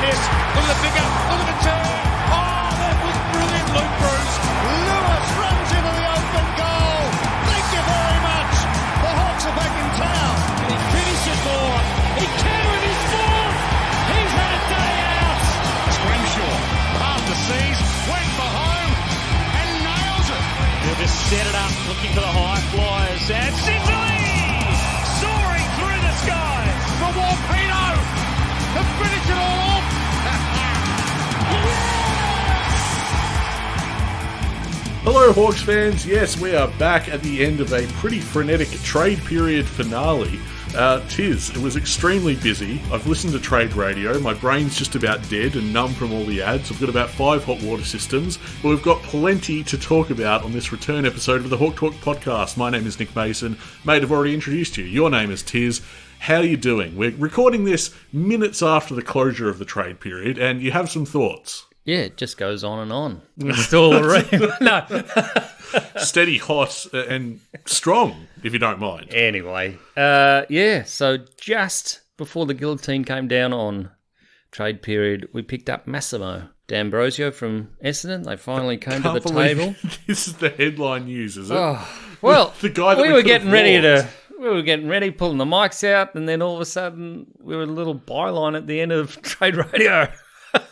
this. Look at the pickup. Look at the turn. Oh, that was brilliant, Luke Bruce. Lewis runs into the open goal. Thank you very much. The Hawks are back in town. And he finishes more. He can with his fourth. He's had a day out. Scrimshaw, half the seas, went for home and nails it. He'll just set it up, looking for the high flyers. And Sicily soaring through the skies for Warpino to finish it all off. Hello Hawks fans, yes we are back at the end of a pretty frenetic trade period finale. It was extremely busy. I've listened to trade radio, my brain's just about dead and numb from all the ads. I've got about 5 hot water systems, but we've got plenty to talk about on this return episode of the Hawk Talk podcast. My name is Nick Mason. Mate, I've already introduced you. Your name is Tiz. How are you doing? We're recording this minutes after the closure of the trade period, and you have some thoughts. Yeah, it just goes on and on. It's all around. No. Steady, hot, and strong, if you don't mind. Anyway, so just before the guillotine came down on trade period, we picked up Massimo D'Ambrosio from Essendon. They finally came to the table. This is the headline news, is it? Oh, well, the guy that we were getting ready, pulling the mics out, and then all of a sudden we were a little byline at the end of trade radio.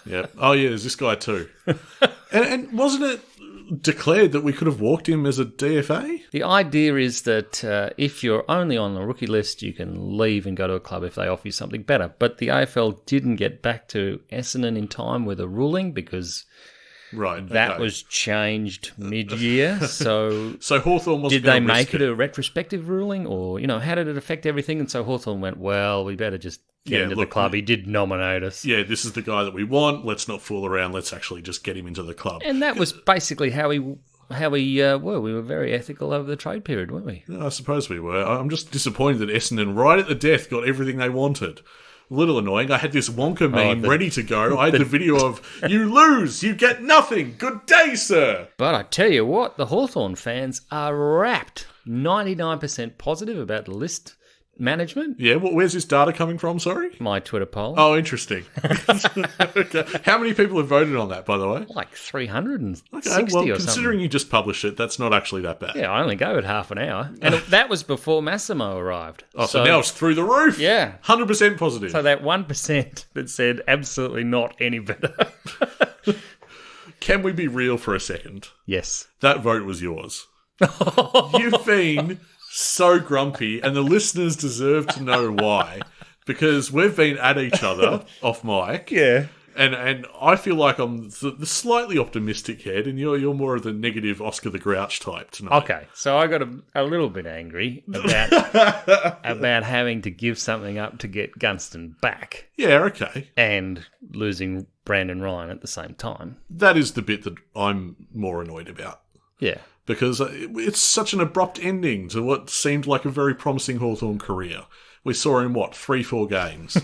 Yeah. Oh, yeah, there's this guy too. and wasn't it declared that we could have walked him as a DFA? The idea is that if you're only on the rookie list, you can leave and go to a club if they offer you something better. But the AFL didn't get back to Essendon in time with a ruling because that was changed mid-year. So Hawthorn wasn't. Did they make it a retrospective ruling, or how did it affect everything? And so Hawthorn went, well, we better just get into the club. He did nominate us. Yeah, this is the guy that we want. Let's not fool around. Let's actually just get him into the club. And that was basically how we were. We were very ethical over the trade period, weren't we? I suppose we were. I'm just disappointed that Essendon, right at the death, got everything they wanted. A little annoying. I had this Wonka meme ready to go. I had the video of, you lose, you get nothing. Good day, sir. But I tell you what, the Hawthorn fans are wrapped 99% positive about the list management. Yeah, where's this data coming from, sorry? My Twitter poll. Oh, interesting. Okay. How many people have voted on that, by the way? Like 360 or something. Considering you just published it, that's not actually that bad. Yeah, I only gave it half an hour. And that was before Massimo arrived. Oh, so now it's through the roof? Yeah. 100% positive. So that 1% that said absolutely not any better. Can we be real for a second? Yes. That vote was yours. You've been so grumpy, and the listeners deserve to know why, because we've been at each other off mic. Yeah. And I feel like I'm the slightly optimistic head, and you're more of the negative Oscar the Grouch type tonight. Okay, so I got a little bit angry about having to give something up to get Gunston back. Yeah, okay. And losing Brandon Ryan at the same time. That is the bit that I'm more annoyed about. Yeah. Because it's such an abrupt ending to what seemed like a very promising Hawthorn career. We saw him, 3-4 games.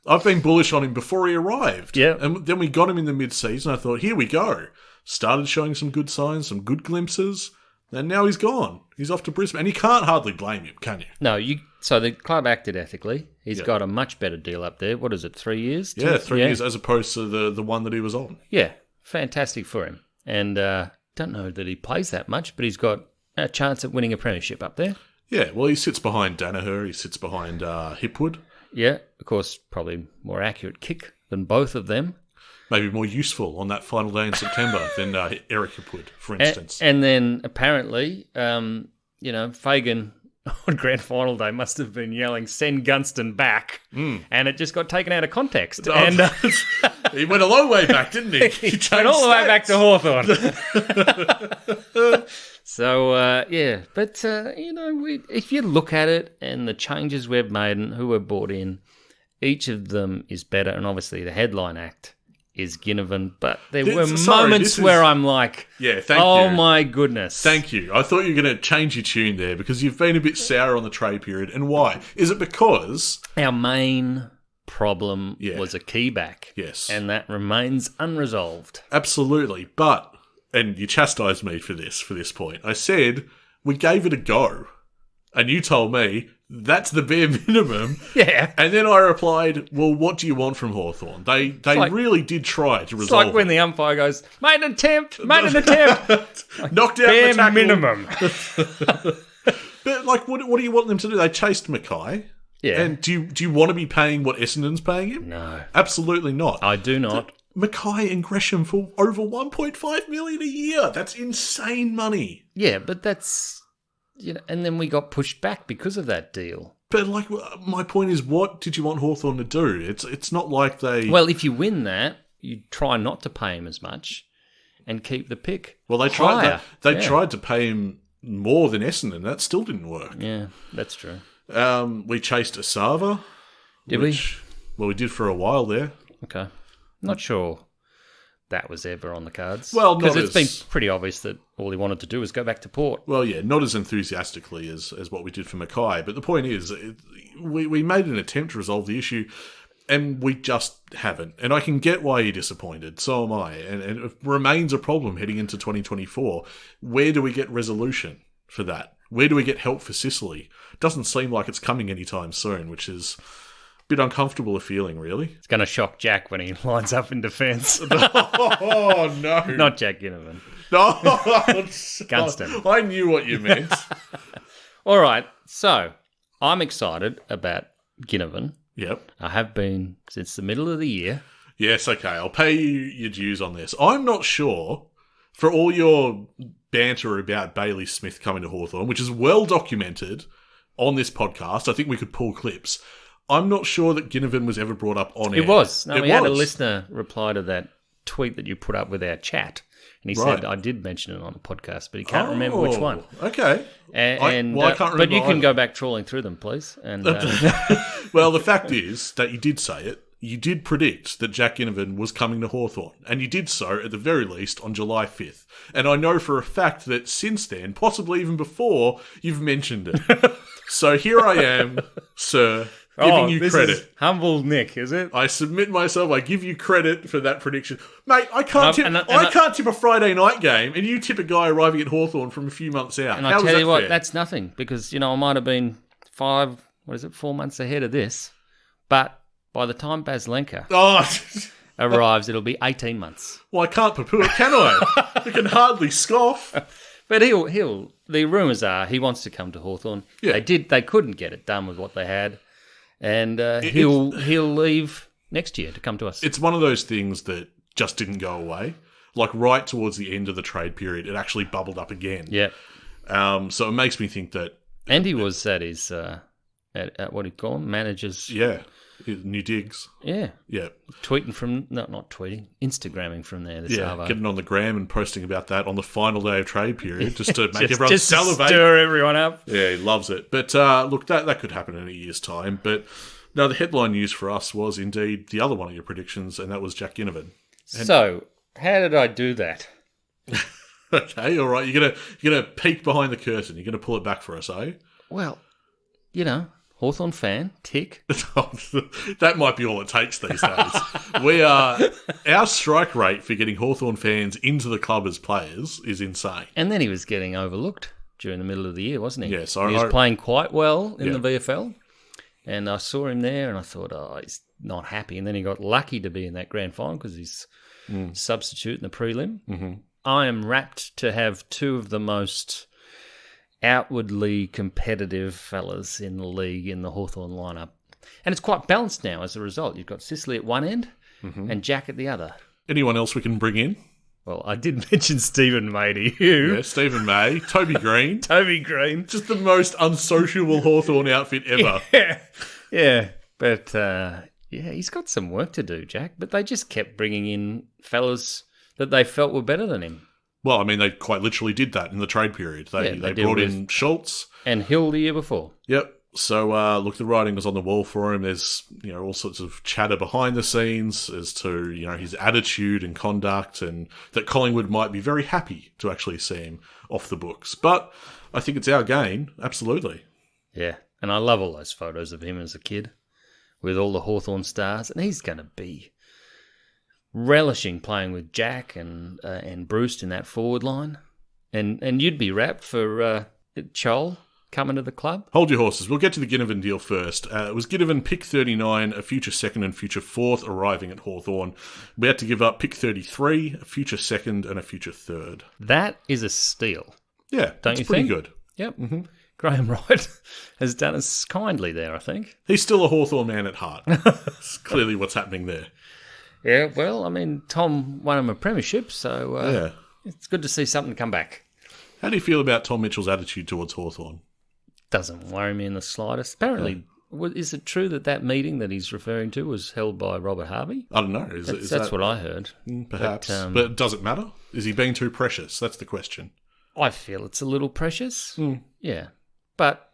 I've been bullish on him before he arrived. Yeah. And then we got him in the mid-season. I thought, here we go. Started showing some good signs, some good glimpses. And now he's gone. He's off to Brisbane. And you can't hardly blame him, can you? No, so the club acted ethically. He's got a much better deal up there. What is it, 3 years? 3 years as opposed to the one that he was on. Yeah, fantastic for him. And don't know that he plays that much, but he's got a chance at winning a premiership up there. Yeah, well, he sits behind Danaher. He sits behind Hipwood. Yeah, of course, probably more accurate kick than both of them. Maybe more useful on that final day in September than Eric Hipwood, for instance. And then apparently, Fagan on grand final day must have been yelling, send Gunston back. And it just got taken out of context. And he went a long way back, didn't he? He went all the way back to Hawthorn. So, but, if you look at it and the changes we've made and who we've brought in, each of them is better. And obviously the headline act is Ginnivan, but there were moments where I'm like, thank you. Oh my goodness. Thank you. I thought you were going to change your tune there because you've been a bit sour on the trade period. And why? Is it because our main problem was a key back? Yes. And that remains unresolved. Absolutely. But, and you chastised me for this point, I said we gave it a go. And you told me, That's the bare minimum. Yeah. And then I replied, well, what do you want from Hawthorn? They like- really did try to resolve It's like when it. the umpire goes, made an attempt. Knocked out the tackle. minimum. But, like, what do you want them to do? They chased Mackay. Yeah. And do you want to be paying what Essendon's paying him? No. Absolutely not. I do not. Mackay and Gresham for over 1.5 million a year. That's insane money. Yeah, but that's... and then we got pushed back because of that deal. But, like, my point is, what did you want Hawthorn to do? It's not like they... Well, if you win that, you try not to pay him as much and keep the pick. Well, they higher. tried. They tried to pay him more than Essendon. That still didn't work. Yeah, that's true. We chased Asava. Did we? Well, we did for a while there. Okay. Not sure that was ever on the cards. Well, because not it's as- been pretty obvious that all he wanted to do was go back to Port. Well, yeah, not as enthusiastically as what we did for Mackay. But the point is, we made an attempt to resolve the issue, and we just haven't. And I can get why you're disappointed. So am I. And it remains a problem heading into 2024. Where do we get resolution for that? Where do we get help for Sicily? Doesn't seem like it's coming anytime soon, which is a bit uncomfortable a feeling, really. It's going to shock Jack when he lines up in defence. Oh, no. Not Jack Ginnivan. No. Gunston. I knew what you meant. All right, so I'm excited about Ginnivan. Yep. I have been since the middle of the year. Yes, okay. I'll pay you your dues on this. I'm not sure, for all your banter about Bailey Smith coming to Hawthorn, which is well documented on this podcast. I think we could pull clips. I'm not sure that Ginnivan was ever brought up on air. It was. No, It we had a was. listener reply to that tweet that you put up with our chat. And he Right. said, I did mention it on the podcast, but he can't remember which one. Okay. And, I can't remember but you can either. go back trawling through them, please. And Well, the fact is that you did say it. You did predict that Jack Ginnivan was coming to Hawthorn, and you did so, at the very least, on July 5th. And I know for a fact that since then, possibly even before, you've mentioned it. So here I am, sir, giving you credit. Is humble Nick, is it? I submit myself. I give you credit for that prediction, mate. I can't tip. and I can't tip a Friday night game, and you tip a guy arriving at Hawthorn from a few months out. And How I is tell that you what, fair? that's nothing, because, I might have been 4 months ahead of this. But by the time Baslenka Oh, arrives, it'll be 18 months. well, I can't poo it, can I? I can hardly scoff. But he'll. The rumours are he wants to come to Hawthorn. Yeah. They couldn't get it done with what they had, and he'll leave next year to come to us. It's one of those things that just didn't go away. Like right towards the end of the trade period, it actually bubbled up again. Yeah, So it makes me think that and he was at his at what do you call him, managers. new digs. Yeah, Yeah. tweeting from not tweeting, Instagramming from there. This Yeah, Arvo. getting on the gram and posting about that on the final day of trade period just to make just everyone to salivate. stir everyone up. Yeah, he loves it. But look, that could happen in a year's time. But no, the headline news for us was indeed the other one of your predictions, and that was Jack Ginnivan. So how did I do that? Okay, all right. You're gonna peek behind the curtain. You're gonna pull it back for us, eh? Well, Hawthorn fan, tick. That might be all it takes these days. Our strike rate for getting Hawthorn fans into the club as players is insane. And then he was getting overlooked during the middle of the year, wasn't he? Yes, he was playing quite well in Yeah. the VFL. And I saw him there and I thought, he's not happy. And then he got lucky to be in that grand final because he's substitute in the prelim. Mm-hmm. I am rapt to have two of the most outwardly competitive fellas in the league in the Hawthorn lineup. And it's quite balanced now as a result. You've got Sicily at one end and Jack at the other. Anyone else we can bring in? Well, I did mention Stephen May to you. Yeah, Stephen May, Toby Green. Toby Green. Just the most unsociable Hawthorn outfit ever. Yeah. But, he's got some work to do, Jack. But they just kept bringing in fellas that they felt were better than him. Well, I mean, they quite literally did that in the trade period. They did brought in Schultz. And Hill the year before. Yep. So, look, the writing was on the wall for him. There's, all sorts of chatter behind the scenes as to, his attitude and conduct, and that Collingwood might be very happy to actually see him off the books. But I think it's our gain, absolutely. Yeah. And I love all those photos of him as a kid with all the Hawthorn stars. And he's going to be relishing playing with Jack and Bruce in that forward line. And you'd be rapt for Chol coming to the club? Hold your horses. We'll get to the Ginnivan deal first. It was Ginnivan, pick 39, a future second and future fourth arriving at Hawthorn. We had to give up pick 33, a future second and a future third. That is a steal. Yeah, Don't you pretty think? good. Yep. Mm-hmm. Graham Wright has done us kindly there, I think. He's still a Hawthorn man at heart. That's clearly what's happening there. Yeah, well, I mean, Tom won him a premiership, so it's good to see something come back. How do you feel about Tom Mitchell's attitude towards Hawthorn? Doesn't worry me in the slightest. Apparently, is it true that meeting that he's referring to was held by Robert Harvey? I don't know. That's what I heard. Perhaps. But does it matter? Is he being too precious? That's the question. I feel it's a little precious. Yeah. But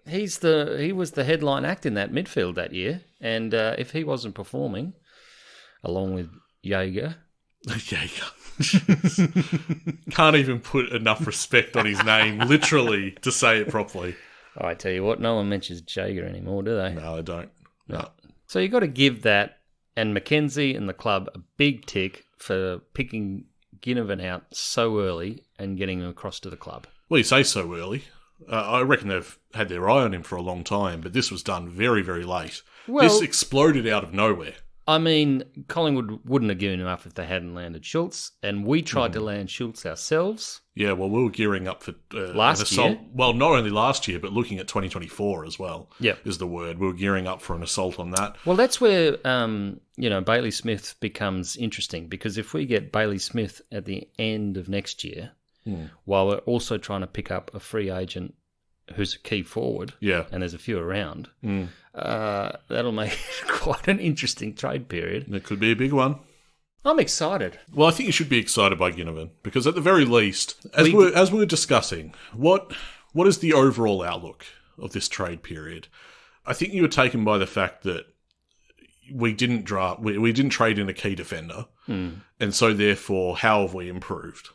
he was the headline act in that midfield that year, and if he wasn't performing, along with Jaeger... Can't even put enough respect on his name, literally, to say it properly. I tell you what, no one mentions Jaeger anymore, do they? No, they don't. No. So you've got to give that and Mackenzie and the club a big tick for picking Ginnivan out so early and getting him across to the club. Well, you say so early. I reckon they've had their eye on him for a long time, but this was done very, very late. Well, this exploded out of nowhere. I mean, Collingwood wouldn't have given him up if they hadn't landed Schultz, and we tried to land Schultz ourselves. Yeah, well, we were gearing up for last an assault. year. Well, not only last year, but looking at 2024 as well. Yep. Is the word. We were gearing up for an assault on that. Well, that's where Bailey Smith becomes interesting, because if we get Bailey Smith at the end of next year, while we're also trying to pick up a free agent who's a key forward, and there's a few around, that'll make quite an interesting trade period. It could be a big one. I'm excited. Well, I think you should be excited by Ginnivan, because at the very least, as we were discussing, what is the overall outlook of this trade period? I think you were taken by the fact that we didn't trade in a key defender, and so therefore, how have we improved?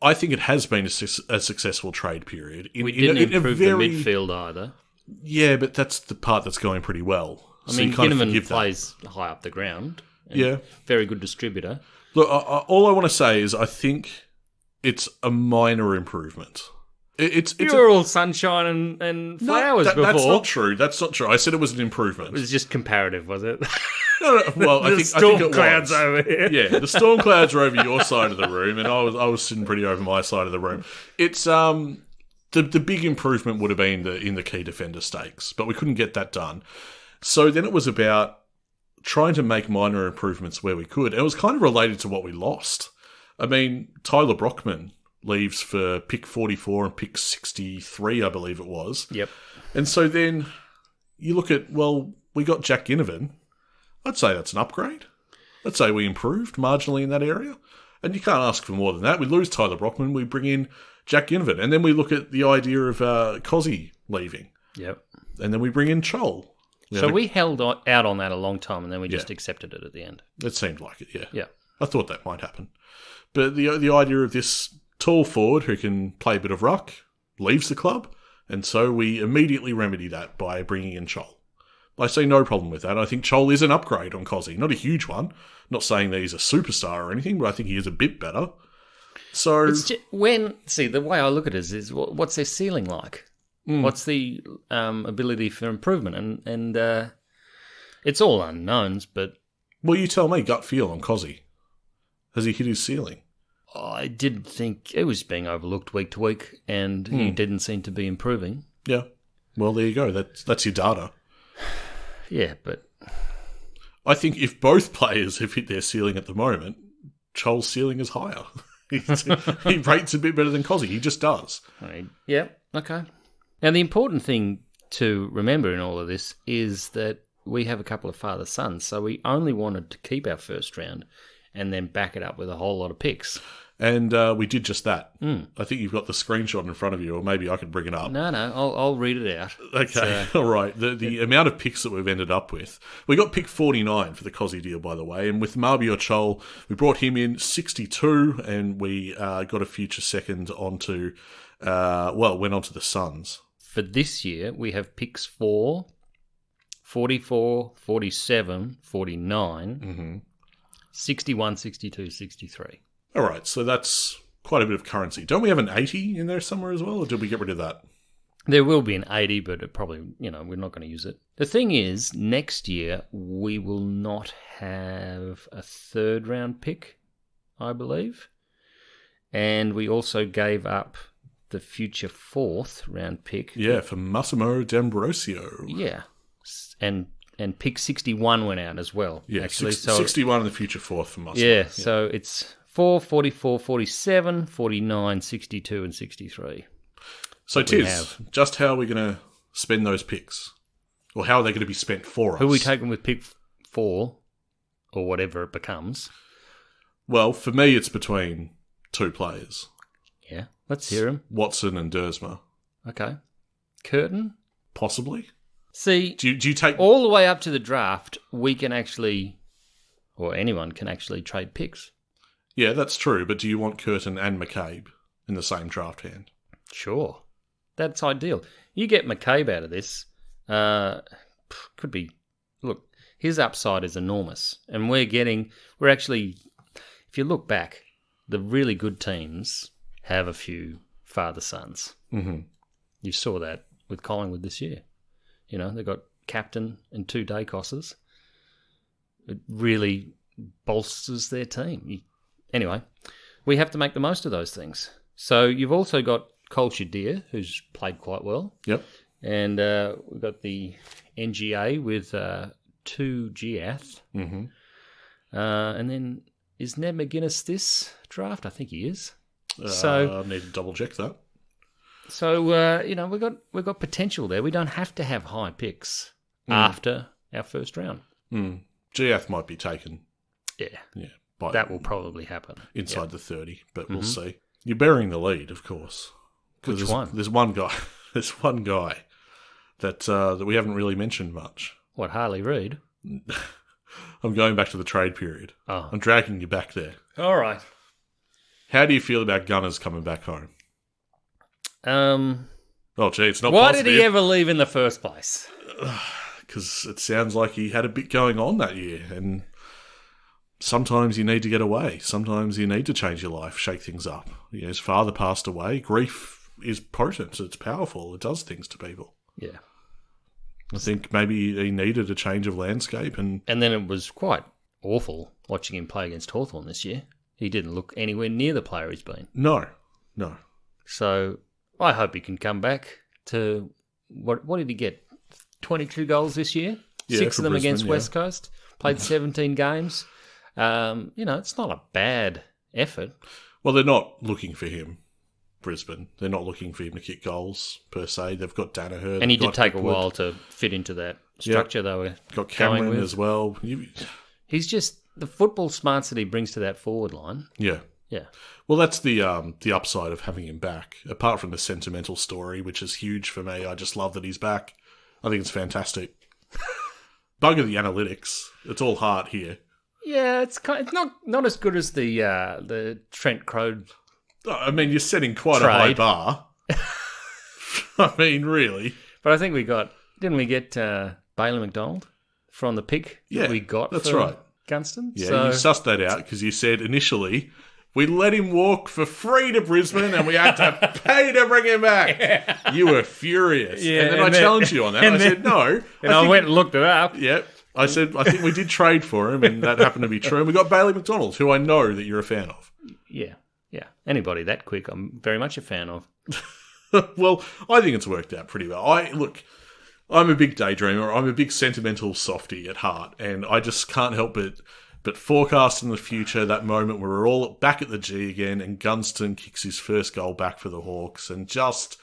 I think it has been a successful trade period. We didn't improve the midfield either. Yeah, but that's the part that's going pretty well. I mean, Ginnivan plays high up the ground. Very good distributor. Look, all I want to say is I think it's a minor improvement. You were all sunshine and flowers before. That's not true. That's not true. I said it was an improvement. It was just comparative, was it? No. Well, I think it clouds was. Over here. Yeah, the storm clouds are over your side of the room, and I was sitting pretty over my side of the room. It's the big improvement would have been in the key defender stakes, but we couldn't get that done. So then it was about trying to make minor improvements where we could. And it was kind of related to what we lost. I mean, Tyler Brockman leaves for pick 44 and pick 63, I believe it was. Yep. And so then you look at, well, we got Jack Ginnivan. I'd say that's an upgrade. I'd say we improved marginally in that area. And you can't ask for more than that. We lose Tyler Brockman, we bring in Jack Ginnivan. And then we look at the idea of Cozzy leaving. Yep. And then we bring in Chol. We held out on that a long time, and then we just accepted it at the end. It seemed like it, yeah. Yeah. I thought that might happen. But the idea of this tall forward who can play a bit of ruck leaves the club, and so we immediately remedy that by bringing in Chol. I see no problem with that. I think Chol is an upgrade on Cozzy. Not a huge one. Not saying that he's a superstar or anything, but I think he is a bit better. So it's just, the way I look at it is what's their ceiling like? What's the ability for improvement? And it's all unknowns, but... Well, you tell me, gut feel on Cozzy. Has he hit his ceiling? I did think it was being overlooked week to week, and he didn't seem to be improving. Yeah. Well, there you go. That's your data. Yeah, but... I think if both players have hit their ceiling at the moment, Chol's ceiling is higher. He rates a bit better than Cozzy. He just does. Yeah, okay. Now, the important thing to remember in all of this is that we have a couple of father-sons, so we only wanted to keep our first round and then back it up with a whole lot of picks. And we did just that. I think you've got the screenshot in front of you, or maybe I could bring it up. No, I'll read it out. Okay, all right. The amount of picks that we've ended up with. We got pick 49 for the Cozzy deal, by the way, and with Mabior Chol, we brought him in 62, and we got a future second onto, went onto the Suns. For this year, we have picks 4, 44, 47, 49, 61, 62, 63. All right, so that's quite a bit of currency. Don't we have an 80 in there somewhere as well, or did we get rid of that? There will be an 80, but it probably, we're not going to use it. The thing is, next year we will not have a 3rd round pick, I believe. And we also gave up the future 4th round pick. Yeah, for Massimo D'Ambrosio. Yeah. And pick 61 went out as well. Yeah, actually. 61 in the future 4th for Massimo. Yeah, so it's 4, 44, 47, 49, 62 and 63. So, Tiz, just how are we going to spend those picks? Or how are they going to be spent for us? Who are we taking with pick 4, or whatever it becomes? Well, for me, it's between 2 players. Yeah, let's hear him. Watson and Dersma. Okay. Curtin? Possibly. See, do you take... all the way up to the draft, we can actually, or anyone can actually trade picks. Yeah, that's true, but do you want Curtin and McCabe in the same draft hand? Sure. That's ideal. You get McCabe out of this, could be... Look, his upside is enormous. And we're actually... If you look back, the really good teams have a few father-sons. Mm-hmm. You saw that with Collingwood this year. They've got captain and 2 Dacosses. It really bolsters their team. Anyway, we have to make the most of those things. So you've also got Cole Shadir, who's played quite well. Yep. And we've got the NGA with 2 Giath. Mm-hmm. And then, is Ned McGuinness this draft? I think he is. I need to double check that. So we've got potential there. We don't have to have high picks after our first round. GF might be taken. Yeah. But that will probably happen inside the 30, but we'll see. You're burying the lead, of course. Which one? There's one guy. There's one guy that we haven't really mentioned much. What, Harley Reid? I'm going back to the trade period. Oh. I'm dragging you back there. All right. How do you feel about Gunners coming back home? Oh, gee, it's not Why positive. did he ever leave in the first place? Because it sounds like he had a bit going on that year, and sometimes you need to get away. Sometimes you need to change your life, shake things up. His father passed away. Grief is potent. It's powerful. It does things to people. Yeah. I think maybe he needed a change of landscape. And then it was quite awful watching him play against Hawthorn this year. He didn't look anywhere near the player he's been. No. So I hope he can come back to, what did he get? 22 goals this year? Yeah, 6 of them Brisbane, against West Coast. Played 17 games. It's not a bad effort. Well, they're not looking for him, Brisbane. They're not looking for him to kick goals, per se. They've got Danaher. And he did take a while to fit into that structure they were got Cameron going with. as well. He's just the football smarts that he brings to that forward line. Yeah. Yeah. Well, that's the upside of having him back. Apart from the sentimental story, which is huge for me, I just love that he's back. I think it's fantastic. Bugger the analytics. It's all heart here. Yeah, it's not as good as the Trent Crowe. I mean, you're setting quite a high bar. I mean, really. But I think didn't we get Bailey McDonald from the pick that we got? That's for right. Gunston. Yeah, so... you sussed that out because you said initially we let him walk for free to Brisbane and we had to pay to bring him back. Yeah. You were furious. Yeah, and then I challenged you on that. I said no. And I went and looked it up. Yep. I said, I think we did trade for him, and that happened to be true. And we got Bailey McDonald, who I know that you're a fan of. Yeah. Anybody that quick, I'm very much a fan of. Well, I think it's worked out pretty well. I'm a big daydreamer. I'm a big sentimental softie at heart, and I just can't help but forecast in the future that moment where we're all back at the G again, and Gunston kicks his first goal back for the Hawks, and just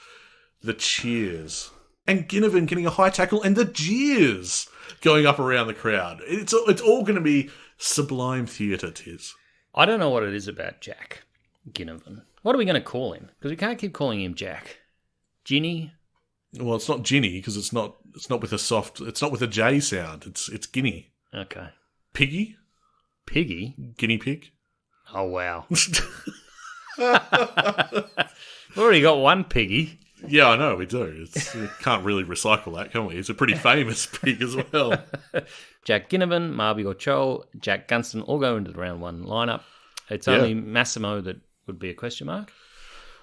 the cheers. And Ginnivan getting a high tackle, and the jeers going up around the crowd. It's all going to be sublime theatre, Tiz. I don't know what it is about Jack Ginnivan. What are we going to call him? Because we can't keep calling him Jack. Ginny? Well, it's not Ginny because it's not with a J sound. It's Guinea. Okay. Piggy? Piggy? Guinea pig? Oh, wow. We've already got one piggy. Yeah, I know, we do. We can't really recycle that, can we? It's a pretty famous pig as well. Jack Ginnivan, Mabior Chol, Jack Gunston all go into the round one lineup. It's only Massimo that would be a question mark.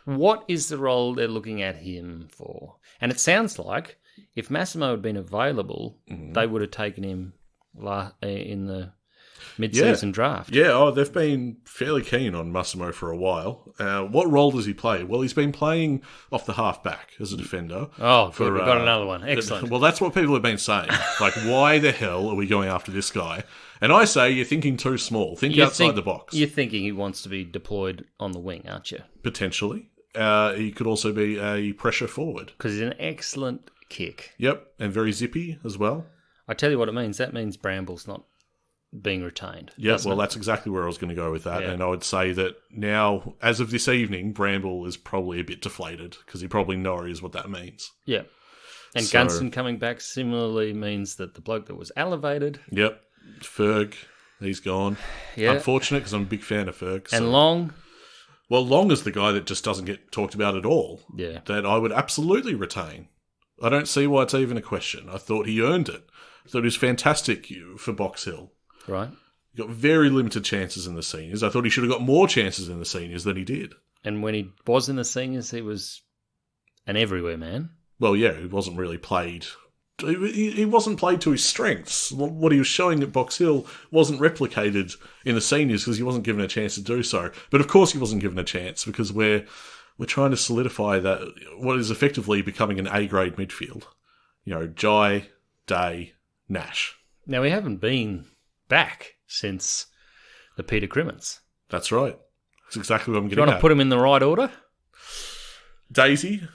What is the role they're looking at him for? And it sounds like if Massimo had been available, they would have taken him in the mid-season draft. Yeah, they've been fairly keen on Massimo for a while. What role does he play? Well, he's been playing off the half-back as a defender. Oh, good. We've got another one. Excellent. Well, that's what people have been saying. Like, why the hell are we going after this guy? And I say you're thinking too small. Think outside the box. You're thinking he wants to be deployed on the wing, aren't you? Potentially. He could also be a pressure forward. Because he's an excellent kick. Yep, and very zippy as well. I tell you what it means. That means Bramble's not being retained. Yeah, well, that's exactly where I was going to go with that. Yeah. And I would say that now, as of this evening, Bramble is probably a bit deflated because he probably knows what that means. Yeah. And Gunston coming back similarly means that the bloke that was elevated... Yep. Ferg, he's gone. Yeah. Unfortunate because I'm a big fan of Ferg. And Long... Well, Long is the guy that just doesn't get talked about at all. Yeah. That I would absolutely retain. I don't see why it's even a question. I thought he earned it. I thought he was fantastic for Box Hill. Right. He got very limited chances in the seniors. I thought he should have got more chances in the seniors than he did. And when he was in the seniors, he was an everywhere man. Well, yeah, he wasn't really played. He wasn't played to his strengths. What he was showing at Box Hill wasn't replicated in the seniors because he wasn't given a chance to do so. But of course he wasn't given a chance because we're trying to solidify that what is effectively becoming an A-grade midfield. You know, Jai, Day, Nash. Now, we haven't been back since the Peter Crimmins. That's right. That's exactly what I'm getting Do you want at. to put them in the right order? Daisy,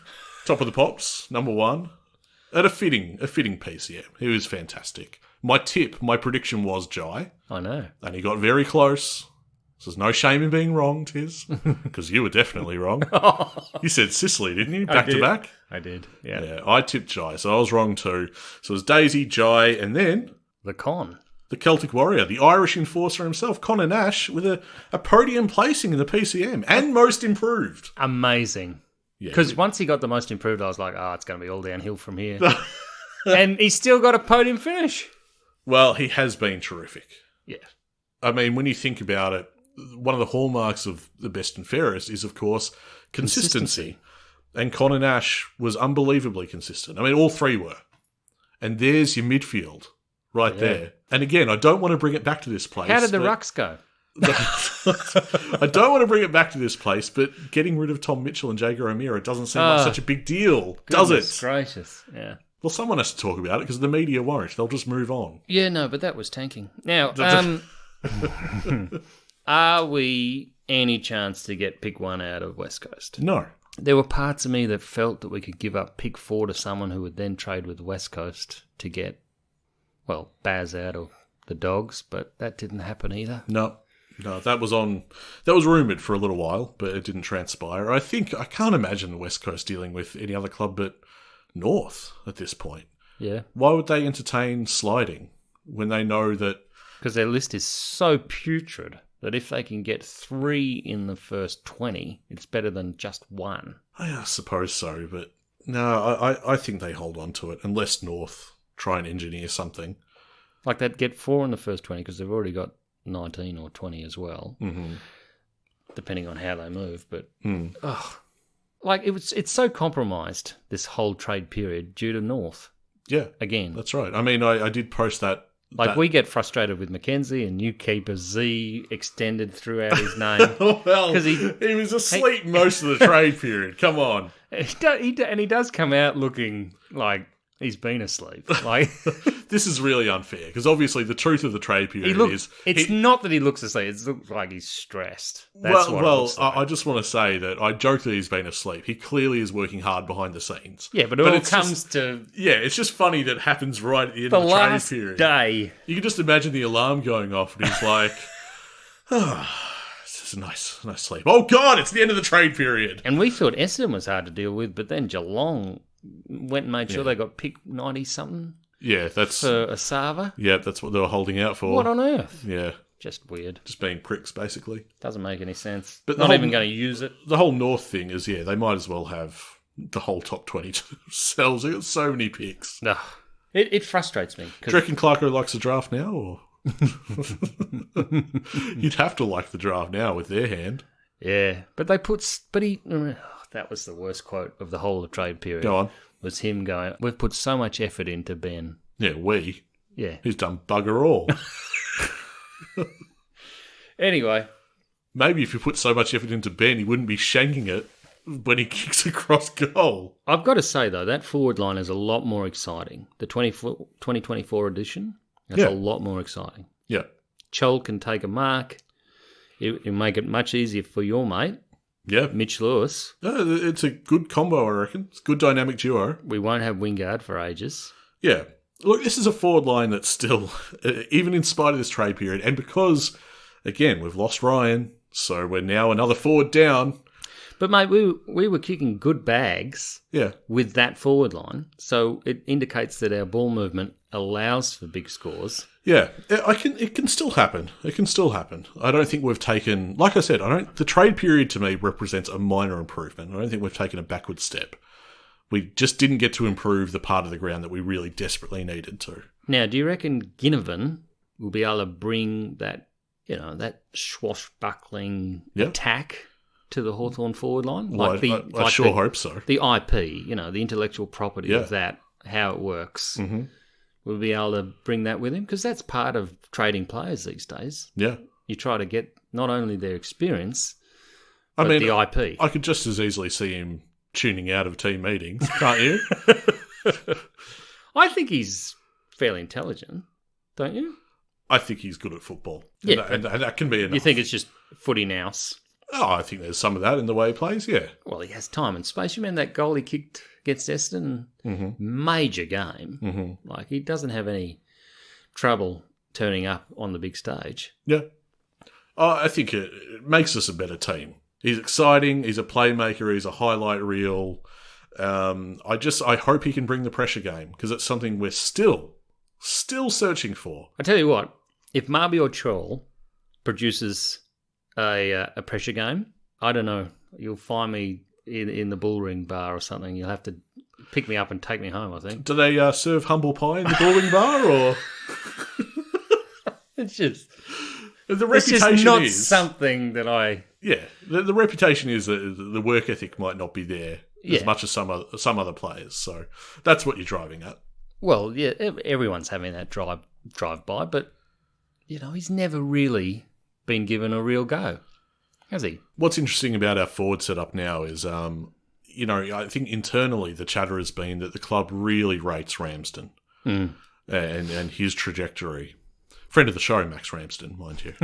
top of the pops, number one. At a fitting piece, yeah. He was fantastic. My prediction was Jai. I know. And he got very close. So there's no shame in being wrong, Tiz. Because you were definitely wrong. You said Sicily, didn't you? Back to back? I did, yeah. Yeah, I tipped Jai, so I was wrong too. So it was Daisy, Jai, and then... The Con. The Celtic Warrior, the Irish enforcer himself, Connor Nash, with a podium placing in the PCM. And most improved. Amazing. Yeah, because once he got the most improved, I was like, it's going to be all downhill from here. And he's still got a podium finish. Well, he has been terrific. Yeah. I mean, when you think about it, one of the hallmarks of the best and fairest is, of course, consistency. And Connor Nash was unbelievably consistent. I mean, all three were. And there's your midfield right there. And again, I don't want to bring it back to this place. How did the rucks go? I don't want to bring it back to this place, but getting rid of Tom Mitchell and Jager O'Meara doesn't seem like such a big deal, does it? Gracious, yeah. Well, someone has to talk about it because the media won't. They'll just move on. Yeah, no, but that was tanking. Now, are we any chance to get pick 1 out of West Coast? No. There were parts of me that felt that we could give up pick 4 to someone who would then trade with West Coast to get, well, Baz out of the Dogs, but that didn't happen either. No, that was rumoured for a little while, but it didn't transpire. I can't imagine the West Coast dealing with any other club but North at this point. Yeah. Why would they entertain sliding when they know that... Because their list is so putrid that if they can get 3 in the first 20, it's better than just 1. I suppose so, but no, I think they hold on to it unless North try and engineer something. Like they'd get 4 in the first 20 because they've already got 19 or 20 as well, depending on how they move. But like it's so compromised, this whole trade period, due to North. Yeah, again, that's right. I mean, I did post that. Like we get frustrated with Mackenzie, and you keep a Z extended throughout his name. Well, because he was asleep most of the trade period. Come on, he does come out looking like he's been asleep. Like this is really unfair because obviously the truth of the trade period is it's not that he looks asleep. It looks like he's stressed. That's what it looks like. I just want to say that I joke that he's been asleep. He clearly is working hard behind the scenes. Yeah, but it all comes to it's just funny that it happens right at the end the of the trade last period. Day. You can just imagine the alarm going off, and he's like, "This is a nice sleep." Oh God, it's the end of the trade period. And we thought Essendon was hard to deal with, but then Geelong went and made sure they got picked 90-something. Yeah, that's for Asava. Yeah, that's what they were holding out for. What on earth? Yeah, just weird. Just being pricks, basically. Doesn't make any sense. But not even going to use it. The whole North thing is, they might as well have the whole top 20 to themselves. They got so many picks. No, it frustrates me. Do you reckon Clarko likes the draft now, or you'd have to like the draft now with their hand? Yeah, but they put, that was the worst quote of the whole of trade period. Go on. Was him going, we've put so much effort into Ben. Yeah, Yeah. He's done bugger all. Anyway. Maybe if you put so much effort into Ben, he wouldn't be shanking it when he kicks across goal. I've got to say, though, that forward line is a lot more exciting. The 2024 edition, that's a lot more exciting. Yeah. Chol can take a mark. It'll make it much easier for your mate, Mitch Lewis. It's a good combo, I reckon. It's a good dynamic duo. We won't have Wingard for ages. Yeah. Look, this is a forward line that's still, even in spite of this trade period, and because, again, we've lost Ryan, so we're now another forward down. But, mate, we were kicking good bags with that forward line, so it indicates that our ball movement allows for big scores. Yeah, it can still happen. It can still happen. I don't think we've taken, like I said, the trade period to me represents a minor improvement. I don't think we've taken a backward step. We just didn't get to improve the part of the ground that we really desperately needed to. Now, do you reckon Ginnivan will be able to bring that, that swashbuckling attack to the Hawthorn forward line? Well, I sure hope so. The IP, the intellectual property of that, how it works. Mm-hmm. Will be able to bring that with him? Because that's part of trading players these days. Yeah. You try to get not only their experience, but the IP. I could just as easily see him tuning out of team meetings, can't you? I think he's fairly intelligent, don't you? I think he's good at football. Yeah. And that can be enough. You think it's just footy nous? Oh, I think there's some of that in the way he plays, yeah. Well, he has time and space. You remember that goal he kicked against Essendon? Mm-hmm. Major game. Mm-hmm. Like, he doesn't have any trouble turning up on the big stage. Yeah. I think it makes us a better team. He's exciting. He's a playmaker. He's a highlight reel. I hope he can bring the pressure game because it's something we're still searching for. I tell you what, if Mabior Chol produces a pressure game, I don't know, you'll find me in the bullring bar or something. You'll have to pick me up and take me home, I think. Do they serve humble pie in the bullring bar or? It's just... The reputation it's just not is something that I... Yeah, the reputation is that the work ethic might not be there as much as some other players. So that's what you're driving at. Well, yeah, everyone's having that drive by, but he's never really been given a real go, has he? What's interesting about our forward setup now is, I think internally the chatter has been that the club really rates Ramsden and his trajectory. Friend of the show, Max Ramsden, mind you.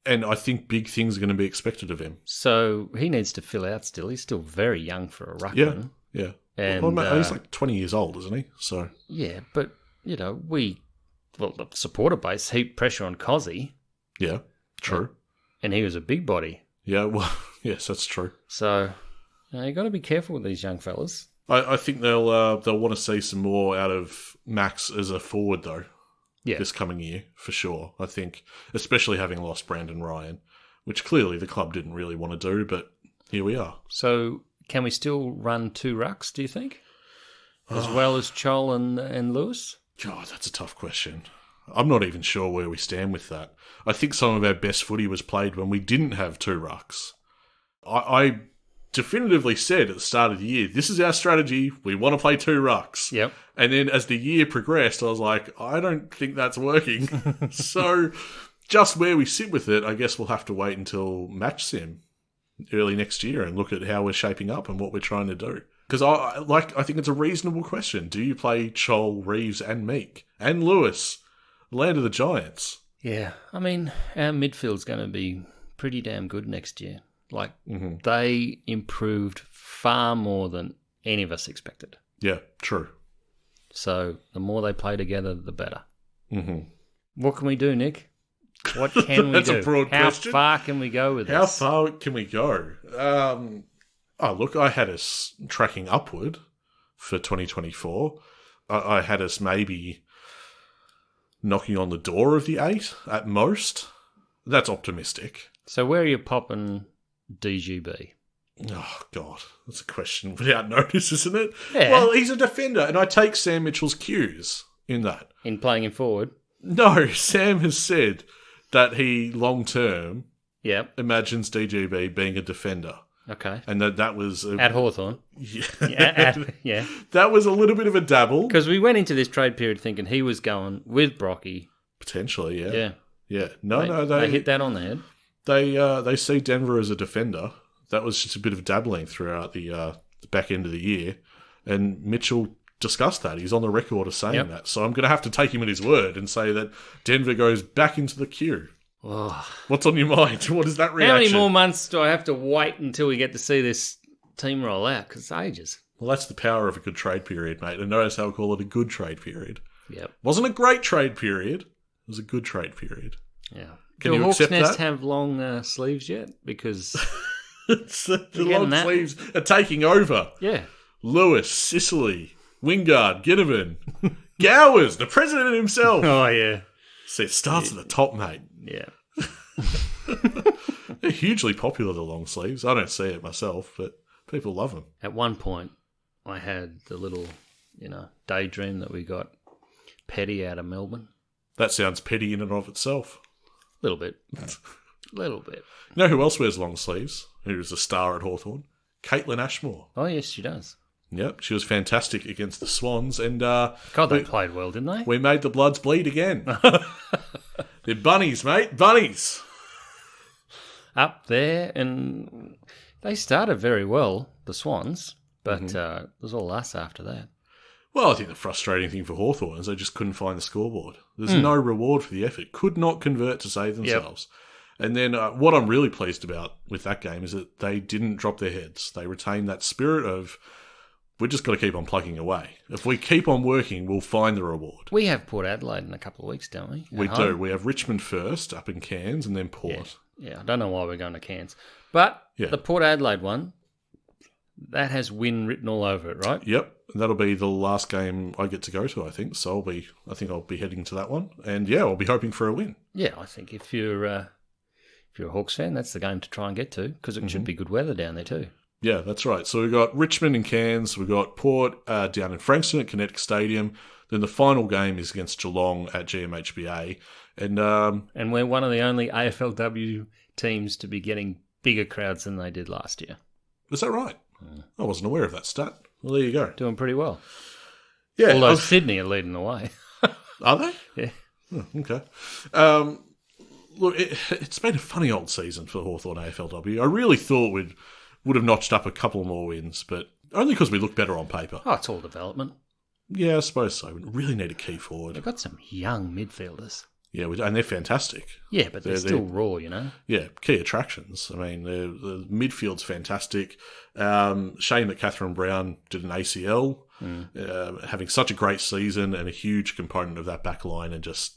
And I think big things are going to be expected of him. So he needs to fill out still. He's still very young for a ruckman. Yeah. And, he's like 20 years old, isn't he? So yeah, but, the supporter base heaped pressure on Cozzy. Yeah, true. And he was a big body. Yeah, well, yes, that's true. So you've got to be careful with these young fellas. I think they'll want to see some more out of Max as a forward, though. Yeah. This coming year, for sure. I think, especially having lost Brandon Ryan, which clearly the club didn't really want to do, but here we are. So can we still run two rucks, do you think? As well as Chol and Lewis? God, that's a tough question. I'm not even sure where we stand with that. I think some of our best footy was played when we didn't have two rucks. I definitively said at the start of the year, this is our strategy, we want to play two rucks. Yep. And then as the year progressed, I was like, I don't think that's working. So just where we sit with it, I guess we'll have to wait until match sim early next year and look at how we're shaping up and what we're trying to do. Because I think it's a reasonable question. Do you play Chol, Reeves and Meek and Lewis, land of the Giants? Yeah. I mean, our midfield's going to be pretty damn good next year. Like, they improved far more than any of us expected. Yeah, true. So the more they play together, the better. Mm-hmm. What can we do, Nick? What can we do? That's a broad question. How far can we go with this? How far can we go? Look, I had us tracking upward for 2024. I had us maybe knocking on the door of the 8 at most. That's optimistic. So where are you popping DGB? Oh, God. That's a question without notice, isn't it? Yeah. Well, he's a defender, and I take Sam Mitchell's cues in that. In playing him forward? No, Sam has said that he, long-term, imagines DGB being a defender. Okay. And that was... At Hawthorn. Yeah. That was a little bit of a dabble. Because we went into this trade period thinking he was going with Brocky. Potentially, yeah. Yeah. Yeah. They hit that on the head. They see Denver as a defender. That was just a bit of dabbling throughout the back end of the year. And Mitchell discussed that. He's on the record of saying that. So I'm going to have to take him at his word and say that Denver goes back into the queue. Oh. What's on your mind? What is that reaction? How many more months do I have to wait until we get to see this team roll out? Because it's ages. Well, that's the power of a good trade period, mate. And notice how I call it a good trade period. Yep. Wasn't a great trade period. It was a good trade period. Yeah. Can Do you Hawks accept Nest that? have long sleeves yet? Because the long sleeves are taking over. Yeah. Lewis, Sicily, Wingard, Ginnivan, Gowers, the president himself. Oh, yeah. See, it starts at the top, mate. Yeah. They're hugely popular, the long sleeves. I don't see it myself, but people love them. At one point, I had the little, daydream that we got Petty out of Melbourne. That sounds petty in and of itself. A little bit. Little bit. You know who else wears long sleeves? Who's a star at Hawthorn? Caitlin Ashmore. Oh, yes, she does. Yep, she was fantastic against the Swans. And God, they played well, didn't they? We made the Bloods bleed again. They're bunnies, mate. Bunnies. Up there, and they started very well, the Swans, but it was all us after that. Well, I think the frustrating thing for Hawthorn is they just couldn't find the scoreboard. There's no reward for the effort. Could not convert to save themselves. Yep. And then what I'm really pleased about with that game is that they didn't drop their heads. They retained that spirit of, we're just got to keep on plugging away. If we keep on working, we'll find the reward. We have Port Adelaide in a couple of weeks, don't we? We do. We have Richmond first, up in Cairns, and then Port. Yeah, I don't know why we're going to Cairns. But the Port Adelaide one, that has win written all over it, right? Yep. And that'll be the last game I get to go to, I think. So I think I'll be heading to that one. And I'll be hoping for a win. Yeah, I think if you're a Hawks fan, that's the game to try and get to, because it should be good weather down there too. Yeah, that's right. So we've got Richmond and Cairns. We've got Port down in Frankston at Kinetic Stadium. Then the final game is against Geelong at GMHBA. And we're one of the only AFLW teams to be getting bigger crowds than they did last year. Is that right? I wasn't aware of that stat. Well, there you go. Doing pretty well. Yeah. Although Sydney are leading the way. Are they? Yeah. Oh, okay. Look, it's been a funny old season for Hawthorn AFLW. I really thought would have notched up a couple more wins, but only because we look better on paper. Oh, it's all development. Yeah, I suppose so. We really need a key forward. They've got some young midfielders. Yeah, and they're fantastic. Yeah, but they're still raw, Yeah, key attractions. I mean, the midfield's fantastic. Shame that Catherine Brown did an ACL, having such a great season and a huge component of that back line, and just,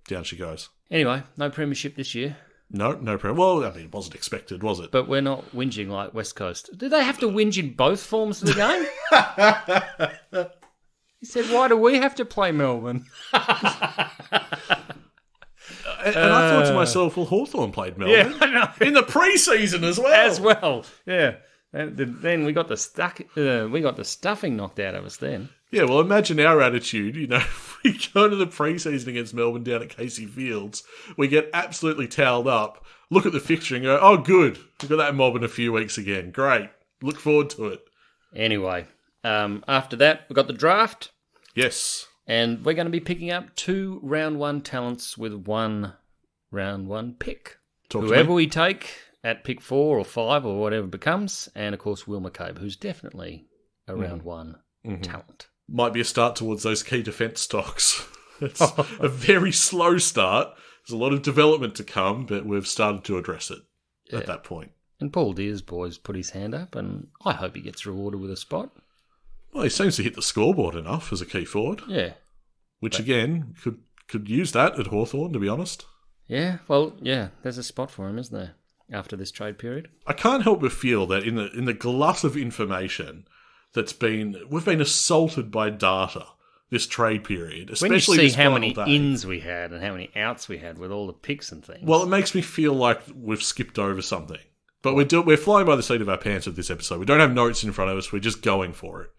down she goes. Anyway, no premiership this year. No problem. Well, I mean, it wasn't expected, was it? But we're not whinging like West Coast. Do they have to whinge in both forms of the game? He said, why do we have to play Melbourne? And I thought to myself, well, Hawthorn played Melbourne. Yeah, I know. In the pre-season as well. Yeah. And then we got the stuffing knocked out of us then. Yeah, well, imagine our attitude. We go to the pre-season against Melbourne down at Casey Fields. We get absolutely towelled up, look at the fixture and go, oh, good. We've got that mob in a few weeks again. Great. Look forward to it. Anyway, after that, we've got the draft. Yes. And we're going to be picking up 2 round 1 talents with 1 round 1 pick. Whoever we take at pick 4 or 5 or whatever it becomes. And, of course, Will McCabe, who's definitely a round 1 talent. Might be a start towards those key defence stocks. It's a very slow start. There's a lot of development to come, but we've started to address it at that point. And Paul Deer's boys put his hand up, and I hope he gets rewarded with a spot. Well, he seems to hit the scoreboard enough as a key forward. Yeah. Which, again, could use that at Hawthorn, to be honest. Yeah, well, there's a spot for him, isn't there, after this trade period? I can't help but feel that in the glut of information we've been assaulted by data this trade period, especially when you see this how final many day. ins we had and how many outs we had with all the picks and things. Well, it makes me feel like we've skipped over something. But we're flying by the seat of our pants with this episode. We don't have notes in front of us. We're just going for it.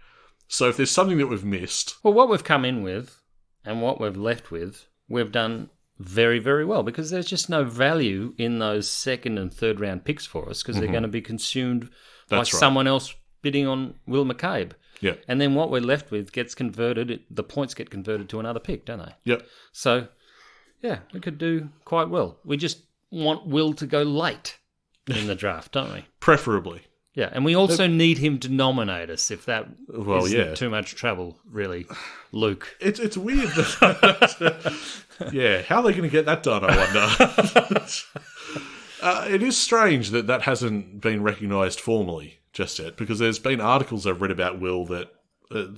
So if there's something that we've missed... Well, what we've come in with and what we've left with, we've done very, very well because there's just no value in those second and third round picks for us because they're going to be consumed by someone else bidding on Will McCabe. Yeah. And then what we're left with gets converted, the points get converted to another pick, don't they? Yep. So, yeah, we could do quite well. We just want Will to go late in the draft, don't we? Preferably. Yeah, and we also need him to nominate us if that isn't too much trouble, really, Luke. It's weird that... how are they going to get that done, I wonder? It is strange that hasn't been recognised formally just yet, because there's been articles I've read about Will that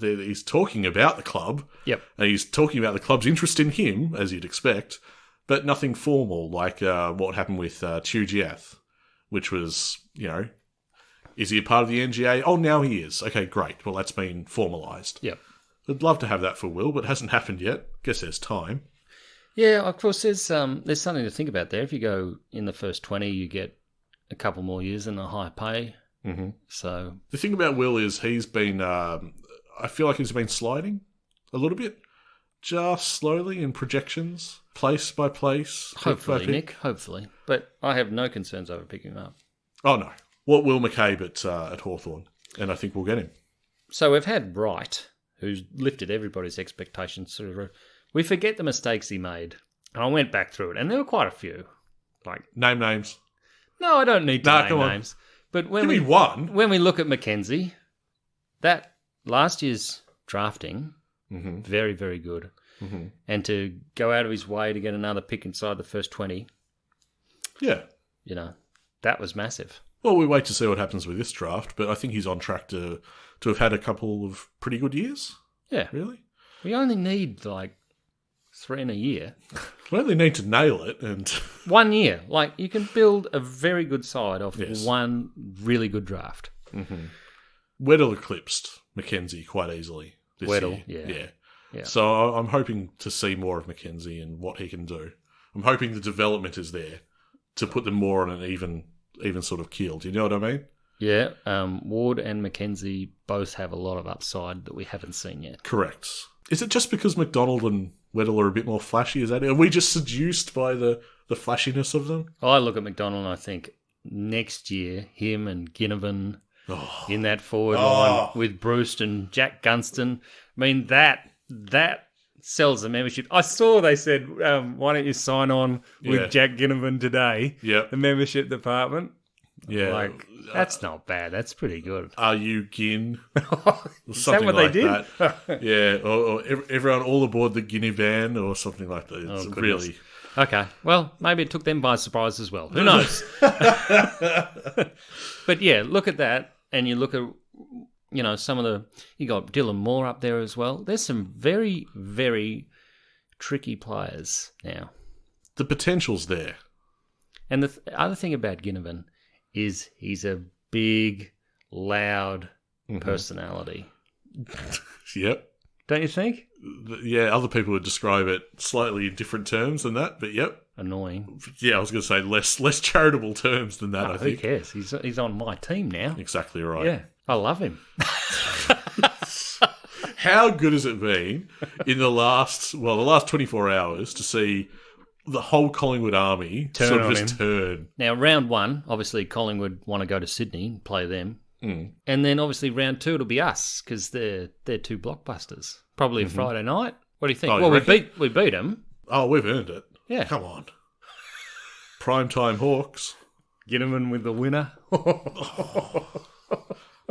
he's talking about the club. Yep. And he's talking about the club's interest in him, as you'd expect, but nothing formal, like what happened with Chujiath, which was, is he a part of the NGA? Oh, now he is. Okay, great. Well, that's been formalised. Yep. I'd love to have that for Will, but it hasn't happened yet. Guess there's time. Yeah, of course, there's something to think about there. If you go in the first 20, you get a couple more years and a high pay. Mm-hmm. So the thing about Will is he's been, I feel like he's been sliding a little bit, just slowly in projections, place by place. Hopefully, Nick, hopefully. But I have no concerns over picking him up. Oh, no. What Will McCabe at Hawthorn, and I think we'll get him. So we've had Wright, who's lifted everybody's expectations. We forget the mistakes he made. And I went back through it, and there were quite a few. Like name names. No, I don't need to name names. But when Give me one. When we look at Mackenzie, that last year's drafting, very, very good. Mm-hmm. And to go out of his way to get another pick inside the first 20. Yeah. That was massive. Well, we wait to see what happens with this draft, but I think he's on track to have had a couple of pretty good years. Yeah. Really? We only need, 3 in a year. We only need to nail it. And 1 year. You can build a very good side off one really good draft. Mm-hmm. Weddle eclipsed Mackenzie quite easily this year. Yeah. So I'm hoping to see more of Mackenzie and what he can do. I'm hoping the development is there to put them more on an even sort of keel. Do you know what I mean? Yeah. Ward and Mackenzie both have a lot of upside that we haven't seen yet. Correct. Is it just because McDonald and Weddle are a bit more flashy? Is that it? Are we just seduced by the flashiness of them? I look at McDonald and I think next year, him and Ginnivan in that forward line with Bruce and Jack Gunston. I mean, that sells the membership. I saw they said, why don't you sign on with Jack Ginnivan today? Yeah. The membership department. Yeah. That's not bad. That's pretty good. Are you Gin? Is that what they did? That. Yeah. Or everyone all aboard the Ginnivan or something like that. It's really... Okay. Well, maybe it took them by surprise as well. Who knows? But yeah, look at that. And you look at, some of the... You got Dylan Moore up there as well. There's some very, very tricky players now. The potential's there. And the other thing about Ginnivan is he's a big, loud personality. Yep. Don't you think? Yeah, other people would describe it slightly in different terms than that, but yep. Annoying. Yeah, I was going to say less charitable terms than that, I think. Who cares? He's on my team now. Exactly right. Yeah, I love him. How good has it been in the last 24 hours to see the whole Collingwood army turn? Now, round one, obviously Collingwood want to go to Sydney and play them. Mm. And then obviously round two, it'll be us because they're two blockbusters. Probably a Friday night. What do you think? Oh, well, we beat them. Oh, we've earned it. Yeah. Come on. Primetime Hawks. Ginnivan with the winner.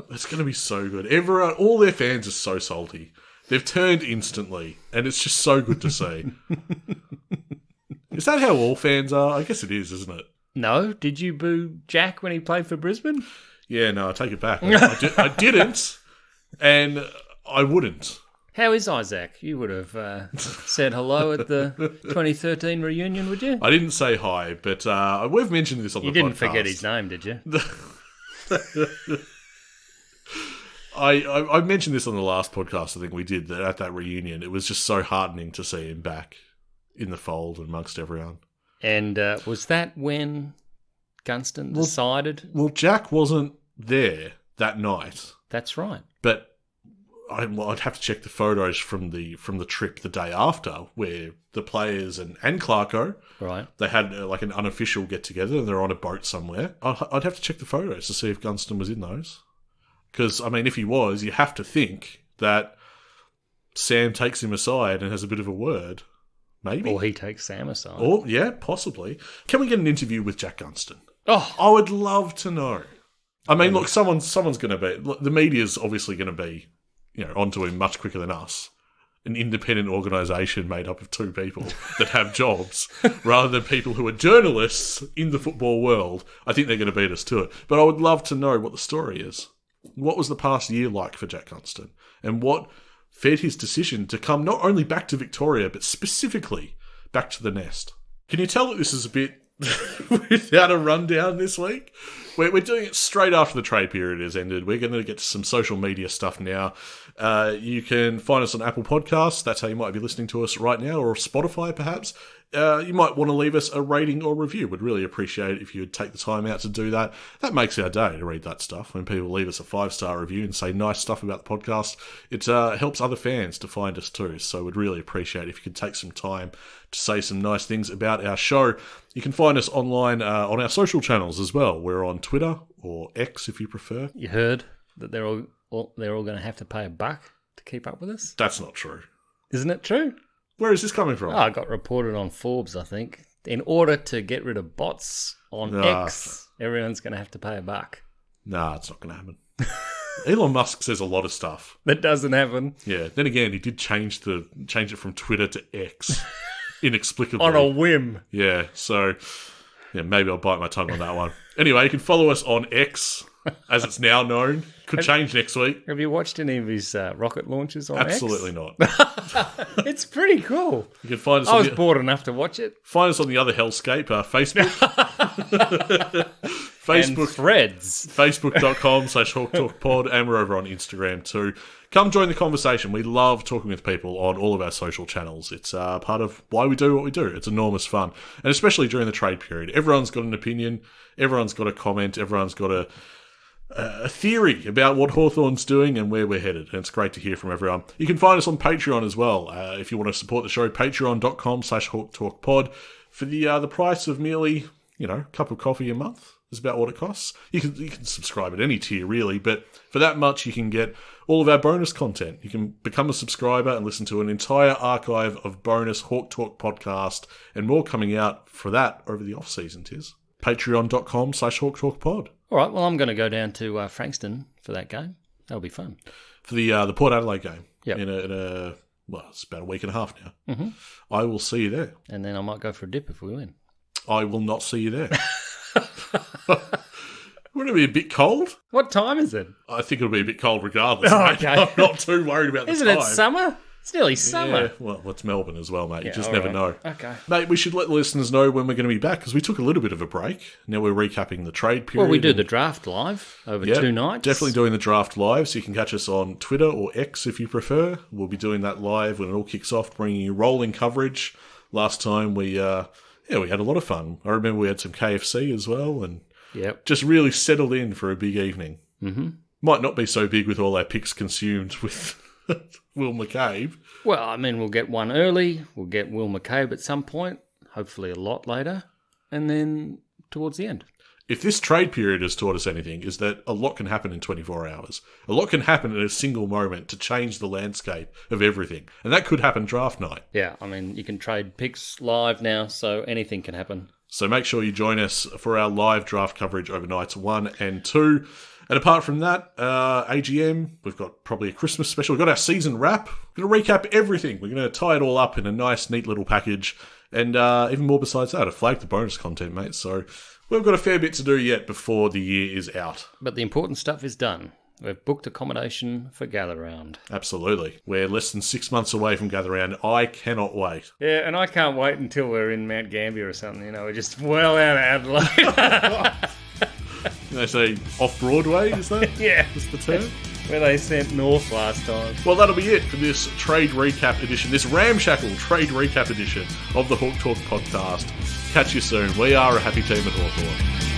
It's going to be so good. Everyone, all their fans are so salty. They've turned instantly, and it's just so good to see. Is that how all fans are? I guess it is, isn't it? No. Did you boo Jack when he played for Brisbane? Yeah, no, I take it back. I didn't, and I wouldn't. How is Isaac? You would have said hello at the 2013 reunion, would you? I didn't say hi, but we've mentioned this on the podcast. You didn't forget his name, did you? I mentioned this on the last podcast, I think we did, that at that reunion, it was just so heartening to see him back in the fold amongst everyone. And was that when Gunston decided? Well, Jack wasn't there that night. That's right. But I'd have to check the photos from the trip the day after, where the players and Clarko, Right. they had like an unofficial get together and they're on a boat somewhere. I'd have to check the photos to see if Gunston was in those. Because, I mean, if he was, you have to think that Sam takes him aside and has a bit of a word. Maybe. Or he takes Sam aside. Or, yeah, possibly. Can we get an interview with Jack Gunston? Oh, I would love to know. I mean, look, someone's going to be... The media's obviously going to be, onto him much quicker than us. An independent organisation made up of two people that have jobs, rather than people who are journalists in the football world. I think they're going to beat us to it. But I would love to know what the story is. What was the past year like for Jack Gunston? And what fed his decision to come not only back to Victoria, but specifically back to the nest? Can you tell that this is a bit without a rundown this week? We're doing it straight after the trade period has ended. We're going to get to some social media stuff now. You can find us on Apple Podcasts. That's how you might be listening to us right now, or Spotify perhaps. You might want to leave us a rating or review. We'd really appreciate it if you would take the time out to do that. That makes our day to read that stuff. When people leave us a 5-star review and say nice stuff about the podcast, it helps other fans to find us too. So we'd really appreciate it if you could take some time to say some nice things about our show. You can find us online on our social channels as well. We're on Twitter, or X if you prefer. you heard that they're all going to have to pay $1 to keep up with us? That's not true. Isn't it true? Where is this coming from? Oh, I got reported on Forbes, I think. In order to get rid of bots on X, everyone's going to have to pay $1. Nah, it's not going to happen. Elon Musk says a lot of stuff. That doesn't happen. Yeah. Then again, he did change it from Twitter to X inexplicably. On a whim. Yeah. So, yeah, maybe I'll bite my tongue on that one. Anyway, you can follow us on X, as it's now known. Could change next week. Have you watched any of his rocket launches on Absolutely X? not. It's pretty cool. You can find us. I was bored enough to watch it. Find us on the other hellscape, Facebook. Facebook. And Threads. Facebook.com/HawkTalkPod, and we're over on Instagram too. Come join the conversation. We love talking with people on all of our social channels. It's part of why we do what we do. It's enormous fun. And especially during the trade period. Everyone's got an opinion. Everyone's got a comment. Everyone's got a theory about what Hawthorn's doing and where we're headed. And it's great to hear from everyone. You can find us on Patreon as well. If you want to support the show, patreon.com/HawkTalkPod. For the price of merely, a cup of coffee a month is about what it costs. You can subscribe at any tier, really, but for that much, you can get all of our bonus content. You can become a subscriber and listen to an entire archive of bonus Hawk Talk podcast and more coming out for that over the off-season, Tiz. Patreon.com/HawkTalkPod. All right, well, I'm going to go down to Frankston for that game. That'll be fun. For the Port Adelaide game. Yep. It's about a week and a half now. Mm-hmm. I will see you there. And then I might go for a dip if we win. I will not see you there. Wouldn't it be a bit cold? What time is it? I think it'll be a bit cold regardless. Oh, mate. okay. I'm not too worried about the Isn't time. it summer? It's nearly summer. Yeah, well, it's Melbourne as well, mate. You just all never right. know. Okay. Mate, we should let the listeners know when we're going to be back, because we took a little bit of a break. Now we're recapping the trade period. Well, we do the draft live over 2 nights. Definitely doing the draft live, so you can catch us on Twitter or X if you prefer. We'll be doing that live when it all kicks off, bringing you rolling coverage. Last time we had a lot of fun. I remember we had some KFC as well, and just really settled in for a big evening. Mm-hmm. Might not be so big with all our picks consumed with Will McCabe. Well, I mean, we'll get one early. We'll get Will McCabe at some point, hopefully a lot later, and then towards the end. If this trade period has taught us anything, is that a lot can happen in 24 hours. A lot can happen in a single moment to change the landscape of everything. And that could happen draft night. Yeah, I mean, you can trade picks live now, so anything can happen. So make sure you join us for our live draft coverage over nights 1 and 2. And apart from that, AGM, we've got probably a Christmas special. We've got our season wrap. We're going to recap everything. We're going to tie it all up in a nice, neat little package. And even more besides that, a flag the bonus content, mate. So we've got a fair bit to do yet before the year is out. But the important stuff is done. We've booked accommodation for Gather Round. Absolutely. We're less than 6 months away from Gather Round. I cannot wait. Yeah, and I can't wait until we're in Mount Gambier or something. We're just well out of Adelaide. They say off-Broadway, is that? Yeah. Is the term? Where they sent north last time. Well, that'll be it for this trade recap edition, this ramshackle trade recap edition of the Hawk Talk podcast. Catch you soon. We are a happy team at Hawthorn.